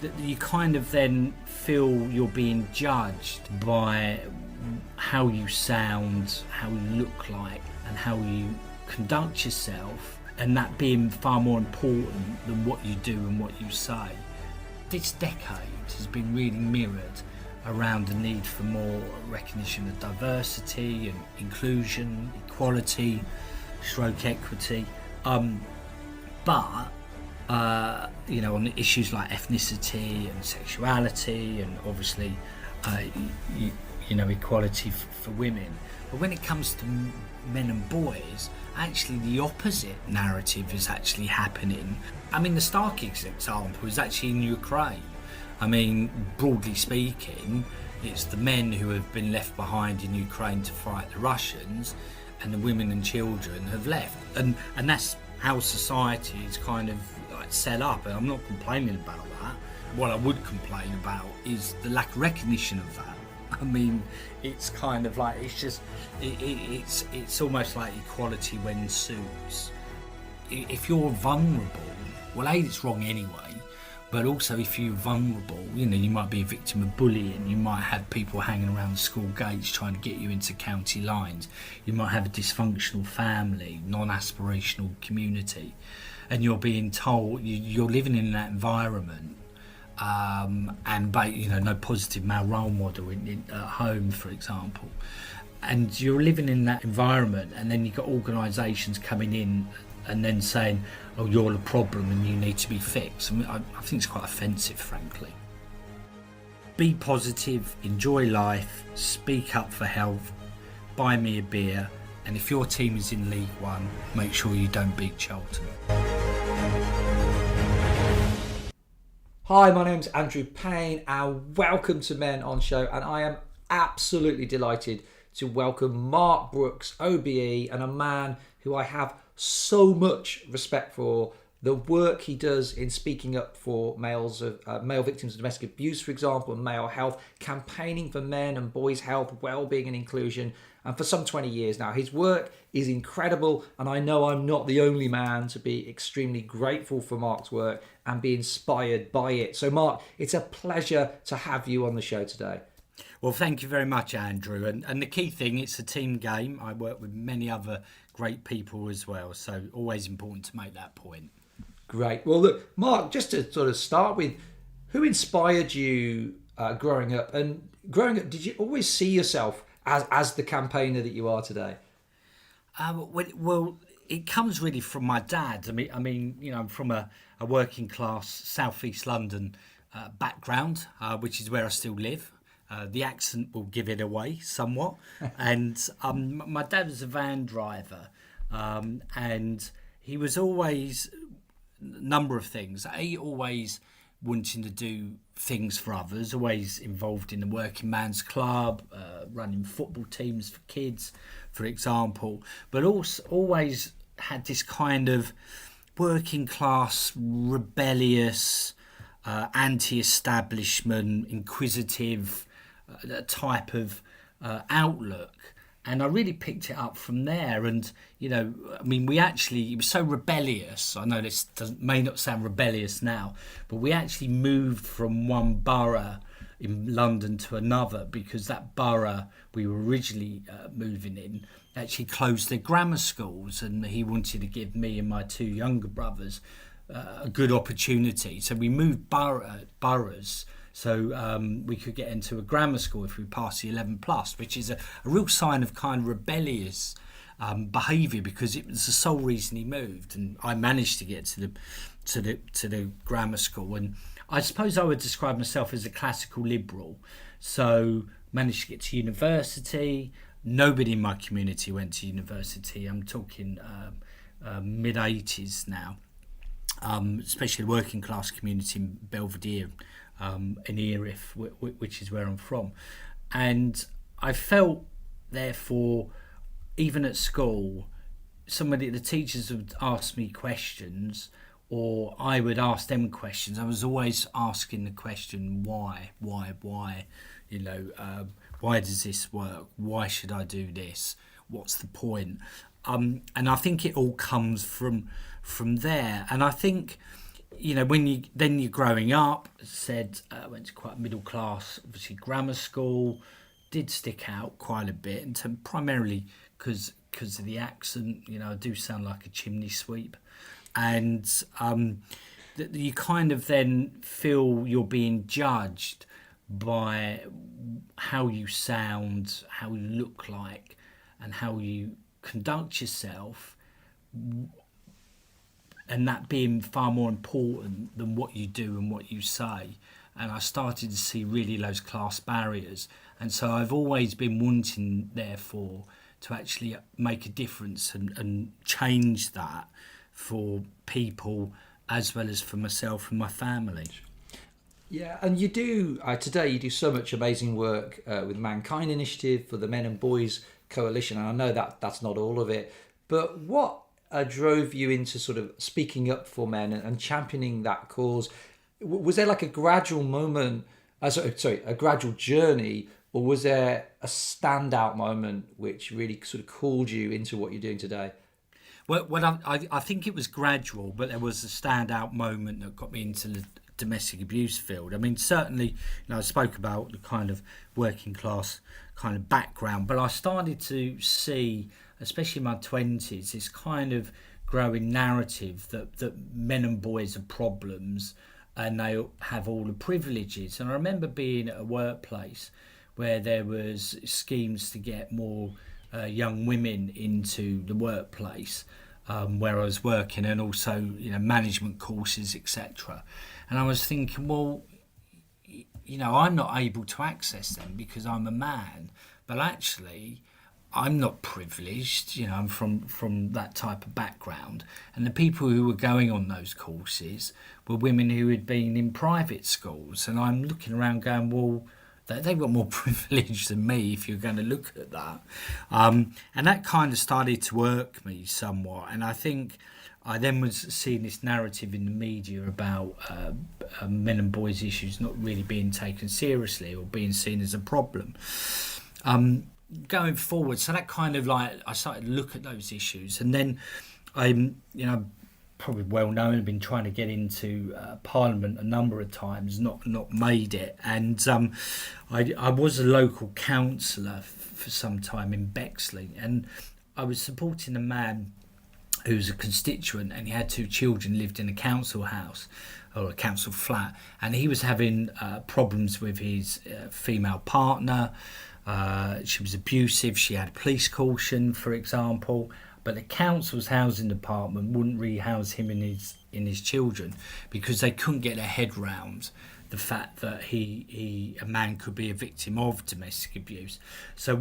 that you kind of then feel you're being judged by how you sound, how you look like, and how you conduct yourself, and that being far more important than what you do and what you say. This decade has been really mirrored around the need for more recognition of diversity and inclusion, equality, stroke equity. But on issues like ethnicity and sexuality, and obviously, equality for women. But when it comes to men and boys, actually the opposite narrative is actually happening. I mean, the starkest example is actually in Ukraine. I mean, broadly speaking, it's the men who have been left behind in Ukraine to fight the Russians, and the women and children have left. And that's how society is kind of like set up, and I'm not complaining about that. What I would complain about is the lack of recognition of that. I mean, it's kind of like, it's almost like equality when suits. If you're vulnerable, well, A, it's wrong anyway, but also if you're vulnerable, you might be a victim of bullying, you might have people hanging around the school gates trying to get you into county lines, you might have a dysfunctional family, non-aspirational community, and you're being told, you're living in that environment, and no positive male role model at home, for example, and you're living in that environment, and then you've got organisations coming in and then saying, oh, you're the problem and you need to be fixed. I mean, I think it's quite offensive, frankly. Be positive, enjoy life, speak up for health, buy me a beer, and if your team is in League One, make sure you don't beat Charlton. Hi, my name's Andrew Payne and welcome to Men on Show, and I am absolutely delighted to welcome Mark Brooks OBE, and a man who I have so much respect for. The work he does in speaking up for male victims of domestic abuse, for example, and male health, campaigning for men and boys' health, well-being and inclusion, and for some 20 years now. His work is incredible, and I know I'm not the only man to be extremely grateful for Mark's work and be inspired by it. So Mark, it's a pleasure to have you on the show today. Well, thank you very much, Andrew. And the key thing, it's a team game. I work with many other great people as well, so always important to make that point. Great. Well, look, Mark, just to sort of start with, who inspired you growing up? And growing up, did you always see yourself as the campaigner that you are today? Well, it comes really from my dad. I mean, I'm from a working class southeast London background, which is where I still live. The accent will give it away somewhat. And my dad was a van driver, and he was always a number of things. He always wanting to do things for others, always involved in the working man's club, running football teams for kids, for example, but also always had this kind of working class, rebellious, anti-establishment, inquisitive type of outlook. And I really picked it up from there. And, it was so rebellious. I know this may not sound rebellious now, but we actually moved from one borough in London to another because that borough we were originally moving in actually closed their grammar schools, and he wanted to give me and my two younger brothers a good opportunity. So we moved boroughs. So we could get into a grammar school if we passed the 11 plus, which is a real sign of kind of rebellious behaviour, because it was the sole reason he moved, and I managed to get to the grammar school. And I suppose I would describe myself as a classical liberal. So managed to get to university. Nobody in my community went to university. I'm talking mid 80s now, especially the working class community in Belvedere. In Erith, which is where I'm from. And I felt, therefore, even at school, the teachers would ask me questions, or I would ask them questions. I was always asking the question, why? Why does this work? Why should I do this? What's the point? And I think it all comes from there. And I think, when you're growing up, said went to quite a middle class, obviously grammar school, did stick out quite a bit, and so primarily because of the accent. I do sound like a chimney sweep, and that you kind of then feel you're being judged by how you sound, how you look like, and how you conduct yourself, and that being far more important than what you do and what you say. And I started to see really those class barriers, and so I've always been wanting, therefore, to actually make a difference and change that for people as well as for myself and my family. Yeah, and you do, today you do so much amazing work with Mankind Initiative for the Men and Boys Coalition, and I know that that's not all of it, but what drove you into sort of speaking up for men and championing that cause? Was there like a gradual moment, a gradual journey, or was there a standout moment which really sort of called you into what you're doing today? Well, I think it was gradual, but there was a standout moment that got me into the domestic abuse field. I mean, certainly, I spoke about the kind of working class kind of background, but I started to see, especially in my 20s, this kind of growing narrative that men and boys are problems and they have all the privileges. And I remember being at a workplace where there was schemes to get more young women into the workplace where I was working, and also management courses, etc. And I was thinking, well, I'm not able to access them because I'm a man, but actually I'm not privileged. I'm from that type of background, and the people who were going on those courses were women who had been in private schools, and I'm looking around going, well, they've got more privilege than me if you're going to look at that. And that kind of started to irk me somewhat. And I think I then was seeing this narrative in the media about men and boys issues not really being taken seriously or being seen as a problem. Going forward, so that kind of I started to look at those issues. And then probably well known, I've been trying to get into Parliament a number of times, not made it. And I was a local councillor for some time in Bexley, and I was supporting a man who was a constituent, and he had 2 children, lived in a council house or a council flat, and he was having problems with his female partner. She was abusive, she had police caution, for example. But the council's housing department wouldn't rehouse him and his children because they couldn't get their head round the fact that a man could be a victim of domestic abuse. So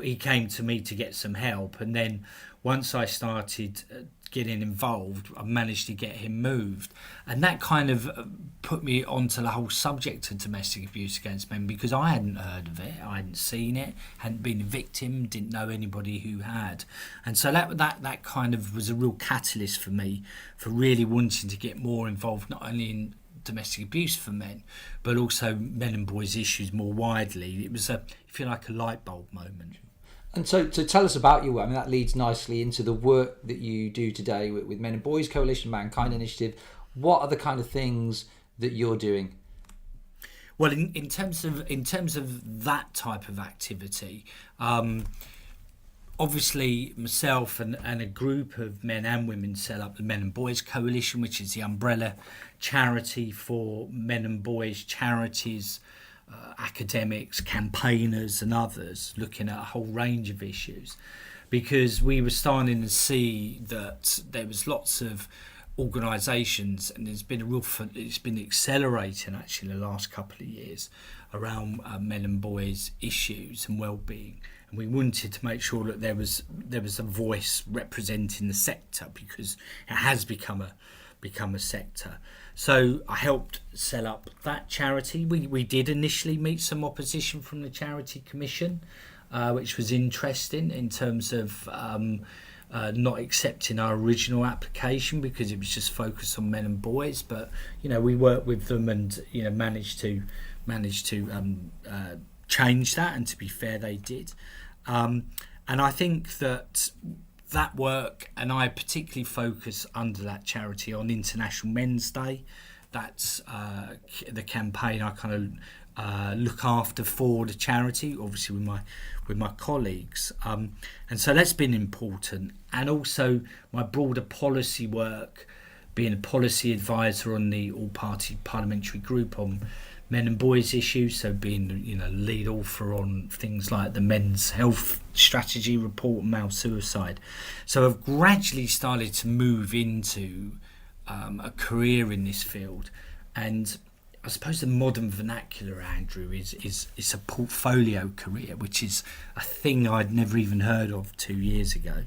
he came to me to get some help, and then once I started getting involved, I managed to get him moved, and that kind of put me onto the whole subject of domestic abuse against men, because I hadn't heard of it, I hadn't seen it, hadn't been a victim, didn't know anybody who had. And so that kind of was a real catalyst for me for really wanting to get more involved, not only in domestic abuse for men, but also men and boys issues more widely. It was, if you like, a light bulb moment. And so tell us about your work. I mean, that leads nicely into the work that you do today with Men and Boys Coalition, Mankind Initiative. What are the kind of things that you're doing? Well, in terms of that type of activity, obviously myself and a group of men and women set up the Men and Boys Coalition, which is the umbrella charity for men and boys charities, academics, campaigners and others, looking at a whole range of issues, because we were starting to see that there was lots of organisations, and it's been accelerating actually the last couple of years around men and boys issues and well-being, and we wanted to make sure that there was a voice representing the sector, because it has become a sector. So I helped set up that charity. We did initially meet some opposition from the Charity Commission, which was interesting in terms of not accepting our original application because it was just focused on men and boys. But we worked with them and managed to change that. And to be fair, they did. And I think that that work, and I particularly focus under that charity on International Men's Day. That's the campaign I kind of look after for the charity, obviously with my colleagues, and so that's been important. And also my broader policy work, being a policy advisor on the All Party-Parliamentary Group on men and boys issues, so being lead author on things like the Men's Health Strategy Report and male suicide. So I've gradually started to move into a career in this field, and I suppose the modern vernacular, Andrew, is a portfolio career, which is a thing I'd never even heard of 2 years ago.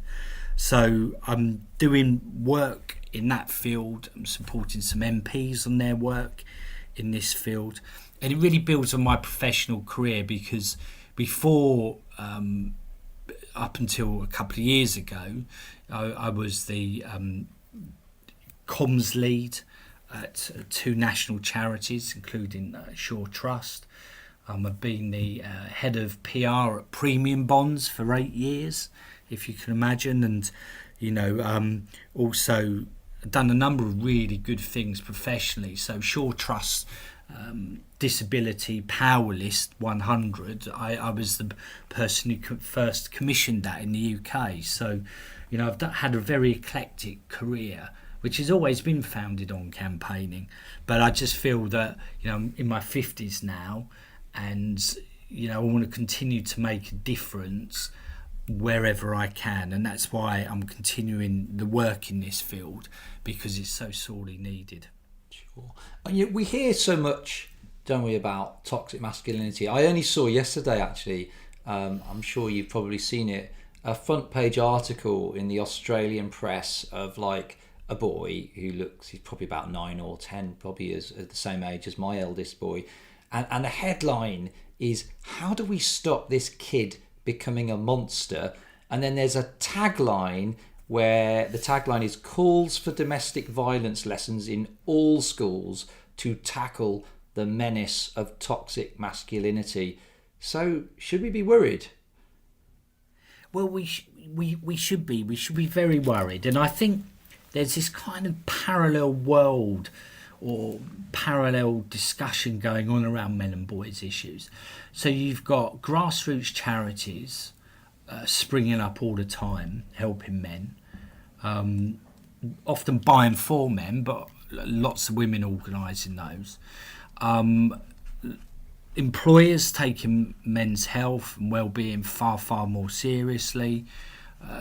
So I'm doing work in that field. I'm supporting some MPs on their work in this field, and it really builds on my professional career, because before up until a couple of years ago I was the comms lead at two national charities, including Shore Trust. I've been the head of PR at Premium Bonds for 8 years, if you can imagine, and also done a number of really good things professionally. So Shore Trust Disability Power List 100, I was the person who first commissioned that in the UK. So I've had a very eclectic career, which has always been founded on campaigning, but I just feel that I'm in my 50s now, and I want to continue to make a difference wherever I can, and that's why I'm continuing the work in this field, because it's so sorely needed. Sure. And we hear so much, don't we, about toxic masculinity. I only saw yesterday, actually, I'm sure you've probably seen it, a front page article in the Australian press of like a boy who he's probably about 9 or 10, probably is at the same age as my eldest boy, and the headline is, how do we stop this kid becoming a monster? And then there's a tagline where the tagline is, calls for domestic violence lessons in all schools to tackle the menace of toxic masculinity. So should we be worried? Well, we should be very worried, and I think there's this kind of parallel world or parallel discussion going on around men and boys issues. So you've got grassroots charities springing up all the time, helping men, often by and for men, but lots of women organising those. Employers taking men's health and well-being far, far more seriously.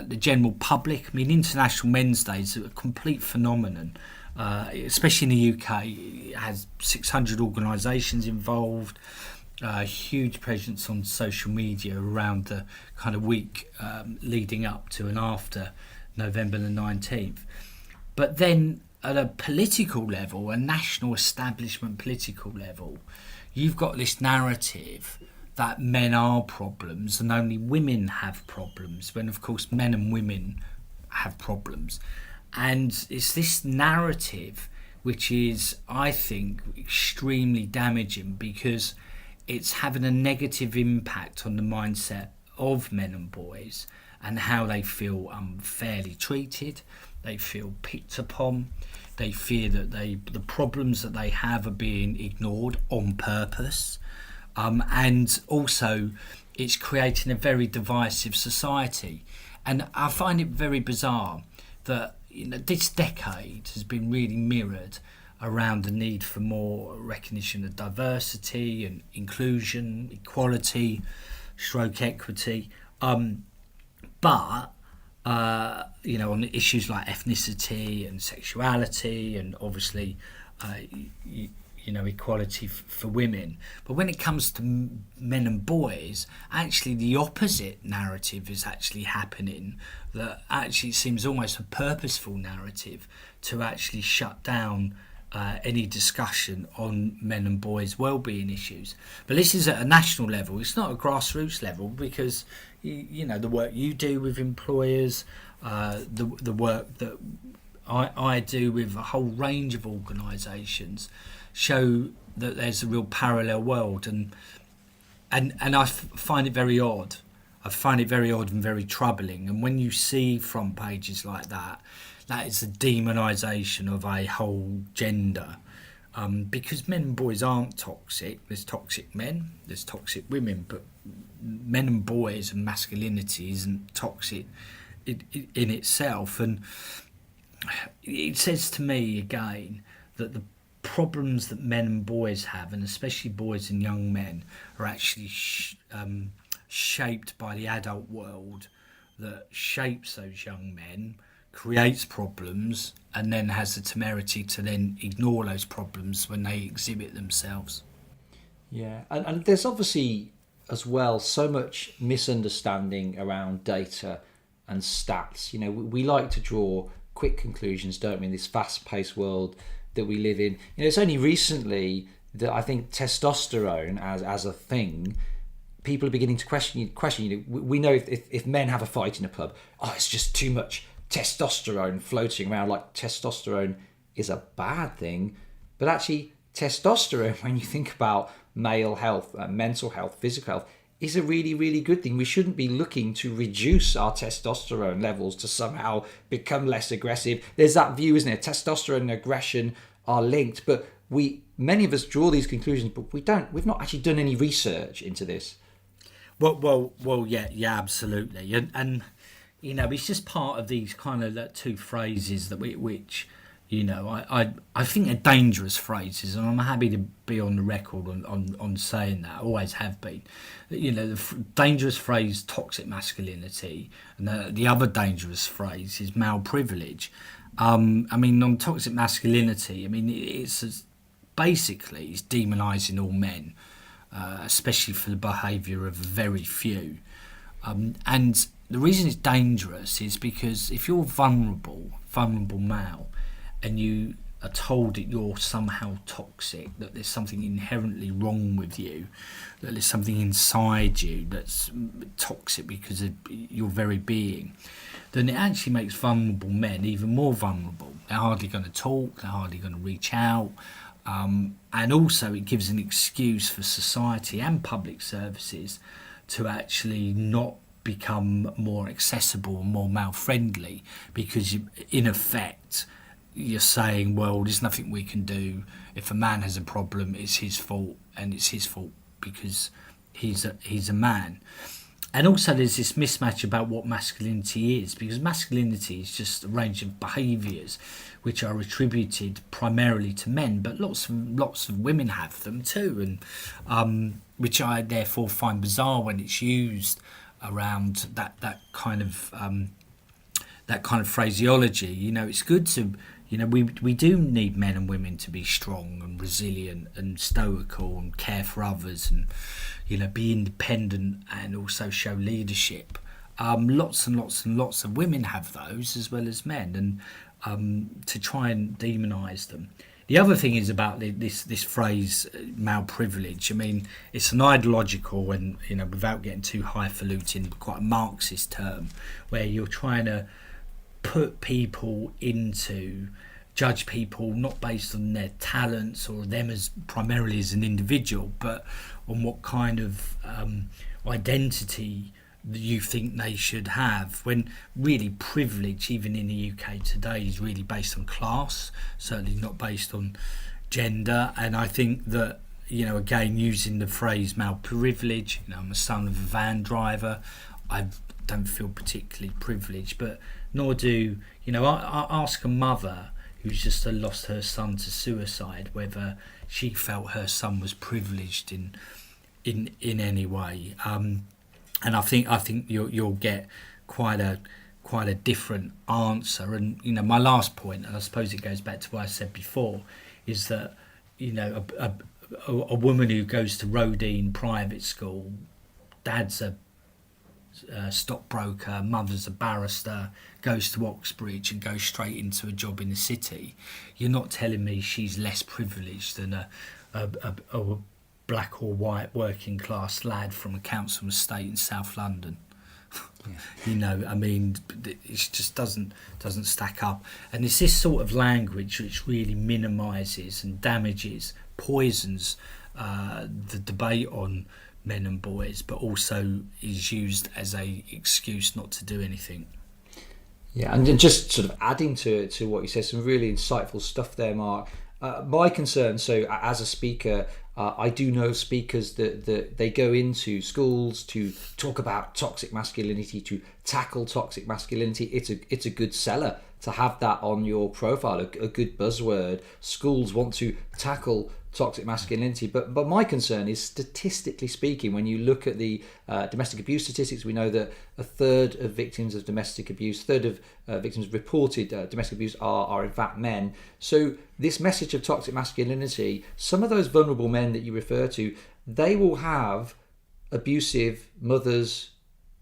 The general public, International Men's Day is a complete phenomenon, especially in the UK. It has 600 organisations involved, a huge presence on social media around the kind of week leading up to and after November the 19th. But then at a political level, a national establishment political level, you've got this narrative that men are problems and only women have problems, when of course men and women have problems. And it's this narrative which is, I think, extremely damaging, because it's having a negative impact on the mindset of men and boys and how they feel unfairly treated, they feel picked upon, they fear that the problems that they have are being ignored on purpose. And also it's creating a very divisive society. And I find it very bizarre that this decade has been really mirrored around the need for more recognition of diversity and inclusion, equality, stroke equity. But on issues like ethnicity and sexuality, and obviously equality for women. But when it comes to men and boys, actually the opposite narrative is actually happening, that actually seems almost a purposeful narrative to actually shut down any discussion on men and boys' well-being issues. But this is at a national level, it's not a grassroots level, because the work you do with employers, the work that I do with a whole range of organisations show that there's a real parallel world, and I find it very odd. I find it very odd and very troubling. And when you see front pages like that, that is a demonisation of a whole gender. Because men and boys aren't toxic. There's toxic men, there's toxic women, but men and boys and masculinity isn't toxic in itself. And it says to me again that the problems that men and boys have, and especially boys and young men, are actually shaped by the adult world that shapes those young men, creates problems, and then has the temerity to then ignore those problems when they exhibit themselves. Yeah, and there's obviously as well so much misunderstanding around data and stats. You know, we like to draw quick conclusions, don't we, in this fast-paced world that we live in. You know, it's only recently that I think testosterone as a thing, people are beginning to question. You know, we know if men have a fight in a pub, it's just too much testosterone floating around, like testosterone is a bad thing. But actually, testosterone, when you think about male health, mental health, physical health, is a really, really good thing. We shouldn't be looking to reduce our testosterone levels to somehow become less aggressive. There's that view, isn't it? Testosterone and aggression are linked, but many of us draw these conclusions, but we've not actually done any research into this. Well, yeah, absolutely, and you know, it's just part of these kind of two phrases that which you know, I think are dangerous phrases, and I'm happy to be on the record on saying that. I always have been. You know, the dangerous phrase toxic masculinity, and the other dangerous phrase is male privilege. I mean, on toxic masculinity, I mean, it's demonising all men, especially for the behaviour of very few. And the reason it's dangerous is because if you're vulnerable male, and you are told that you're somehow toxic, that there's something inherently wrong with you, that there's something inside you that's toxic because of your very being, then it actually makes vulnerable men even more vulnerable. They're hardly going to talk, they're hardly going to reach out, and also it gives an excuse for society and public services to actually not become more accessible and more male-friendly, because in effect you're saying, well, there's nothing we can do. If a man has a problem, it's his fault, and it's his fault because he's a man. And also there's this mismatch about what masculinity is, because masculinity is just a range of behaviours which are attributed primarily to men, but lots of women have them too, and which I therefore find bizarre when it's used around that kind of phraseology. You know, it's good to, you know, we do need men and women to be strong and resilient and stoical and care for others, and, you know, be independent and also show leadership. Lots and lots of women have those as well as men, and to try and demonise them. The other thing is about this phrase, male privilege. I mean, it's an ideological and, you know, without getting too highfalutin, but quite a Marxist term, where you're trying to judge people not based on their talents or them as primarily as an individual, but on what kind of identity you think they should have, when really privilege, even in the UK today, is really based on class, certainly not based on gender. And I think that, you know, again, using the phrase male privilege, you know, I'm a son of a van driver, I don't feel particularly privileged, but nor do, you know, I ask a mother who's just lost her son to suicide whether she felt her son was privileged in any way. And I think you'll get quite a different answer. And, you know, my last point, and I suppose it goes back to what I said before, is that, you know, a woman who goes to Rodine private school, dad's a stockbroker, mother's a barrister, goes to Oxbridge and goes straight into a job in the city, you're not telling me she's less privileged than a black or white working class lad from a council estate in South London. Yeah. You know, I mean, it just doesn't stack up. And it's this sort of language which really minimises and damages, poisons the debate on men and boys, but also is used as a excuse not to do anything. Yeah, and then just sort of adding to what you said, some really insightful stuff there, Mark. My concern, so as a speaker, I do know speakers that they go into schools to talk about toxic masculinity, to tackle toxic masculinity. It's a good seller to have that on your profile, a good buzzword. Schools want to tackle toxic masculinity, but my concern is, statistically speaking, when you look at the domestic abuse statistics, we know that a third of victims of domestic abuse, victims reported domestic abuse are in fact men. So this message of toxic masculinity, some of those vulnerable men that you refer to, they will have abusive mothers,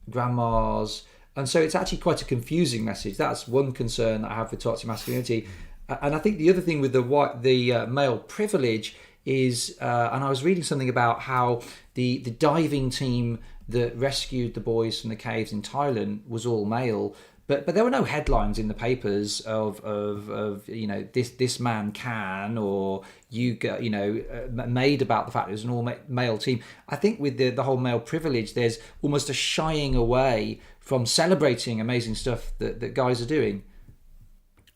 grandmas, and so it's actually quite a confusing message. That's one concern that I have with toxic masculinity. And I think the other thing with the male privilege is, and I was reading something about how the diving team that rescued the boys from the caves in Thailand was all male, but there were no headlines in the papers of this man can, or made about the fact it was an all male team. I think with the whole male privilege, there's almost a shying away from celebrating amazing stuff that guys are doing.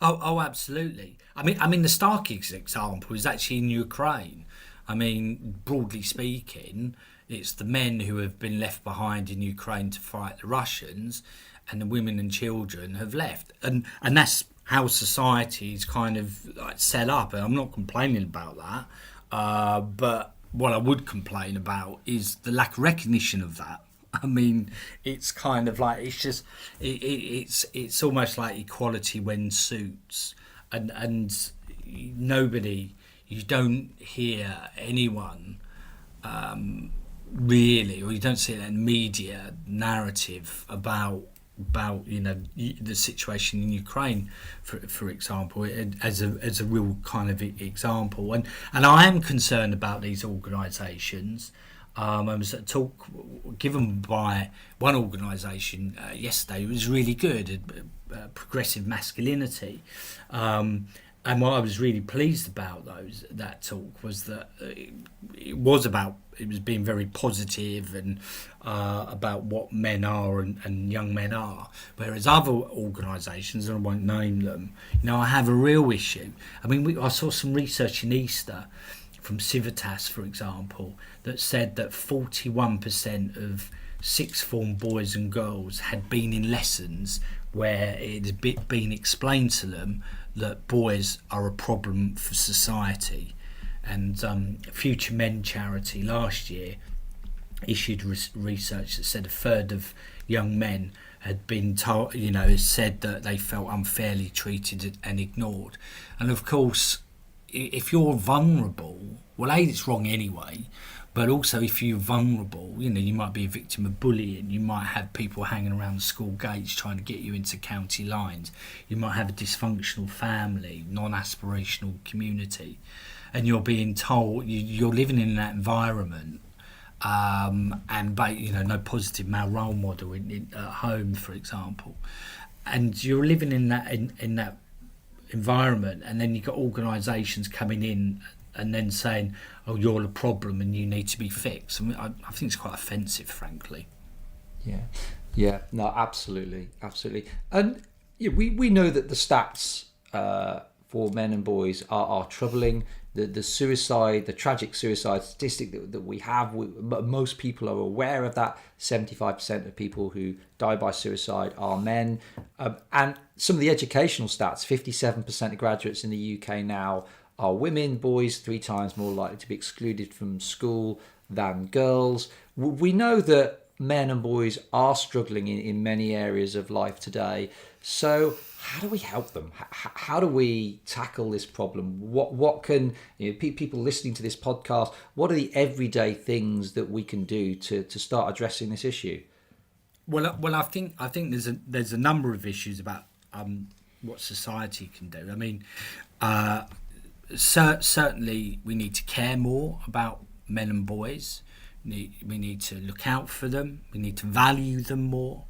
Oh, absolutely. I mean, the starkest example is actually in Ukraine. I mean, broadly speaking, it's the men who have been left behind in Ukraine to fight the Russians, and the women and children have left. And that's how society is kind of like set up. And I'm not complaining about that. But what I would complain about is the lack of recognition of that. I mean, it's kind of like, it's just, it's almost like equality when suits, and nobody, you don't hear anyone really, or you don't see that media narrative about the situation in Ukraine, for example, as a real kind of example, and I am concerned about these organisations. I was at a talk given by one organisation yesterday. It was really good, progressive masculinity, and what I was really pleased about that talk was that it was being very positive and about what men are and young men are, whereas other organisations, and I won't name them, I have a real issue. I mean, I saw some research in Easter from Civitas, for example, that said that 41% of sixth form boys and girls had been in lessons where it had been explained to them that boys are a problem for society. And Future Men charity last year issued research that said a third of young men had been told, said that they felt unfairly treated and ignored. And of course, if you're vulnerable, well, it's wrong anyway, but also if you're vulnerable, you might be a victim of bullying, you might have people hanging around the school gates trying to get you into county lines, you might have a dysfunctional family, non-aspirational community, and you're being told you're living in that environment, and no positive male role model at home, for example, and you're living in that environment, and then you've got organisations coming in and then saying, oh, you're the problem and you need to be fixed. I mean, I think it's quite offensive, frankly. Yeah, no, absolutely. And we know that the stats for men and boys are troubling. The tragic suicide statistic that we have, most people are aware of that. 75% of people who die by suicide are men. And some of the educational stats, 57% of graduates in the UK now are women. Boys 3 times more likely to be excluded from school than girls. We know that men and boys are struggling in many areas of life today. So how do we help them? How do we tackle this problem? What can people listening to this podcast, what are the everyday things that we can do to start addressing this issue? Well, I think there's a number of issues about what society can do. I mean, certainly we need to care more about men and boys. We need to look out for them. We need to value them more.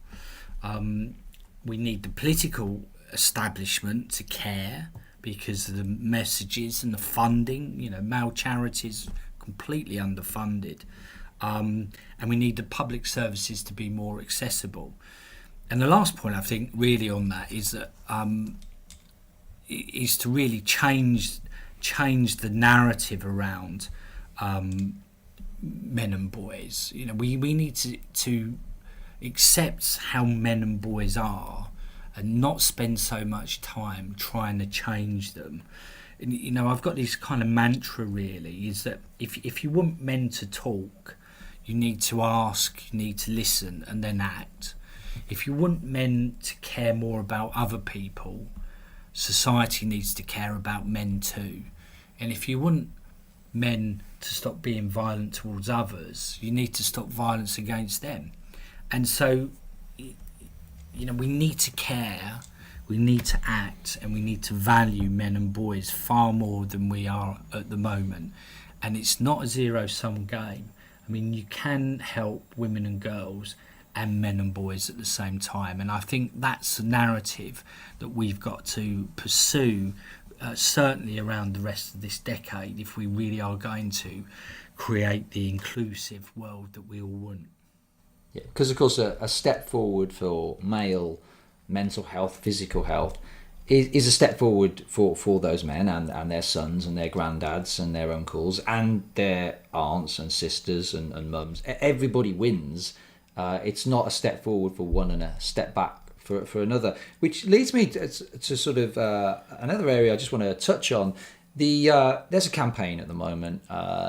We need the political establishment to care because of the messages and the funding. Male charities completely underfunded. and we need the public services to be more accessible. And the last point I think really on that is that is to really change the narrative around men and boys. You know, we need to accept how men and boys are and not spend so much time trying to change them. And, you know, I've got this kind of mantra really, is that if you want men to talk, you need to ask, you need to listen and then act. If you want men to care more about other people, society needs to care about men too. And if you want men to stop being violent towards others, you need to stop violence against them. And so, you know, we need to care, we need to act, and we need to value men and boys far more than we are at the moment. And it's not a zero-sum game. I mean, you can help women and girls and men and boys at the same time. And I think that's the narrative that we've got to pursue, certainly around the rest of this decade, if we really are going to create the inclusive world that we all want. Yeah, because of course a step forward for male mental health, physical health, is a step forward for those men and their sons and their granddads and their uncles and their aunts and sisters and mums. Everybody wins. It's not a step forward for one and a step back for another, which leads me to sort of another area I just want to touch on. There's a campaign at the moment,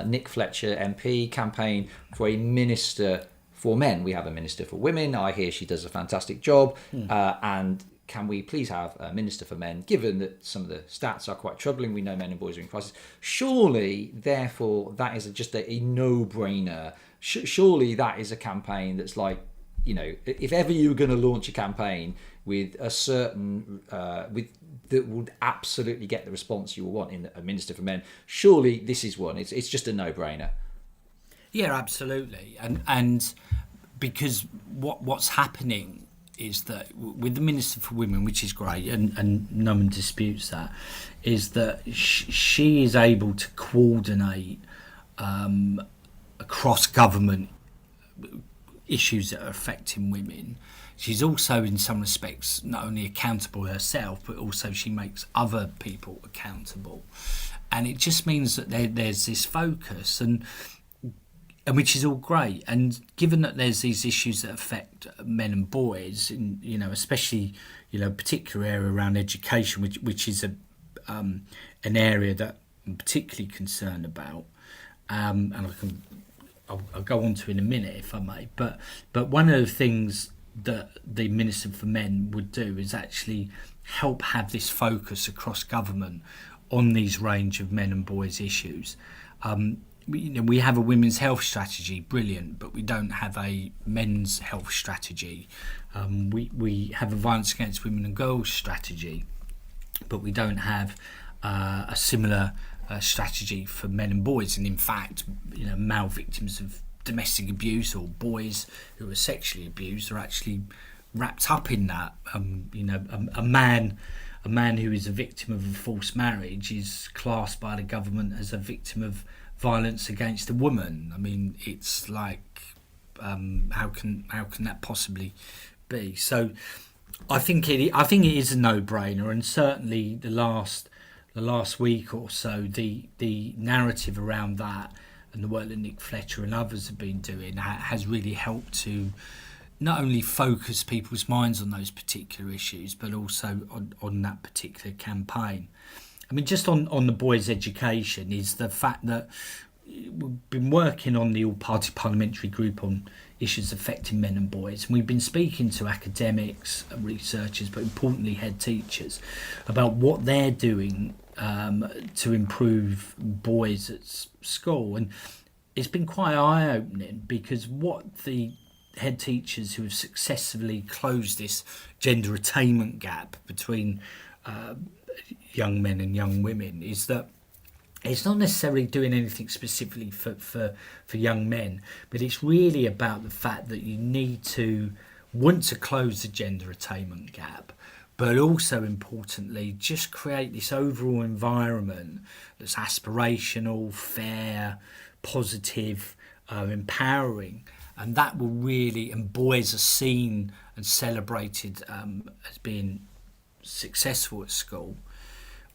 Nick Fletcher MP campaign for a minister for men. We have a minister for women. I hear she does a fantastic job. And can we please have a minister for men, given that some of the stats are quite troubling? We know men and boys are in crisis. Surely, therefore, that is just a no-brainer. Surely that is a campaign that's like, you know, if ever you were going to launch a campaign with a certain, that would absolutely get the response you want in a minister for men, surely this is one. It's just a no-brainer. Yeah, absolutely. And because what's happening is that with the Minister for Women, which is great, and no one disputes that, is that she is able to coordinate across government issues that are affecting women. She's also, in some respects, not only accountable herself, but also she makes other people accountable. And it just means that there's this focus, and which is all great. And given that there's these issues that affect men and boys, in, you know, especially, you know, a particular area around education, which is an area that I'm particularly concerned about, and I'll go on to in a minute if I may. But one of the things that the Minister for Men would do is actually help have this focus across government on these range of men and boys issues. We have a women's health strategy, brilliant, but we don't have a men's health strategy. We have a violence against women and girls strategy, but we don't have a similar strategy for men and boys. And in fact, you know, male victims of domestic abuse or boys who are sexually abused are actually wrapped up in that. You know, a man who is a victim of a forced marriage is classed by the government as a victim of violence against a woman. I mean, it's like, how can that possibly be? So, I think it is a no-brainer, and certainly the last week or so, the narrative around that and the work that Nick Fletcher and others have been doing has really helped to not only focus people's minds on those particular issues, but also on that particular campaign. I mean, just on the boys' education is the fact that we've been working on the All Party-Parliamentary Group on issues affecting men and boys. And we've been speaking to academics, researchers, but importantly head teachers, about what they're doing to improve boys at school. And it's been quite eye-opening, because what the head teachers who have successfully closed this gender attainment gap between young men and young women is that it's not necessarily doing anything specifically for young men, but it's really about the fact that you need to want to close the gender attainment gap, but also importantly just create this overall environment that's aspirational, fair, positive, empowering, and that will really, and boys are seen and celebrated as being successful at school.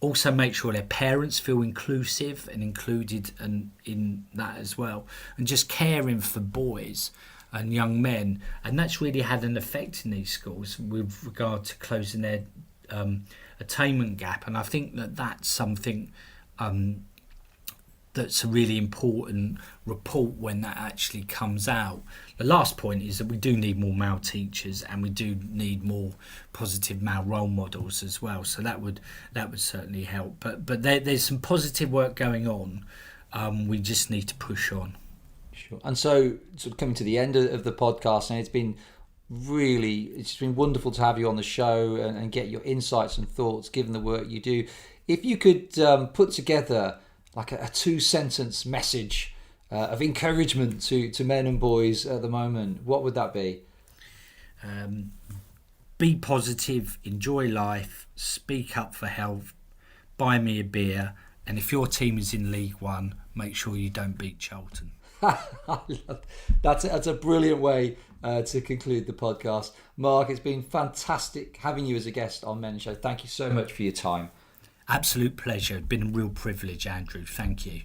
Also make sure their parents feel inclusive and included and in that as well, and just caring for boys and young men, and that's really had an effect in these schools with regard to closing their attainment gap. And I think that that's something that's a really important report when that actually comes out. The last point is that we do need more male teachers, and we do need more positive male role models as well. So that would certainly help. But there's some positive work going on. We just need to push on. Sure. And so, sort of coming to the end of the podcast, and it's been wonderful to have you on the show and get your insights and thoughts, given the work you do. If you could put together like a 2-sentence message of encouragement to men and boys at the moment, what would that be? Be positive, enjoy life, speak up for health, buy me a beer, and if your team is in League One, make sure you don't beat Charlton. That's a brilliant way to conclude the podcast. Mark, it's been fantastic having you as a guest on Men's Show. Thank you so much for your time. Absolute pleasure. It's been a real privilege, Andrew. Thank you.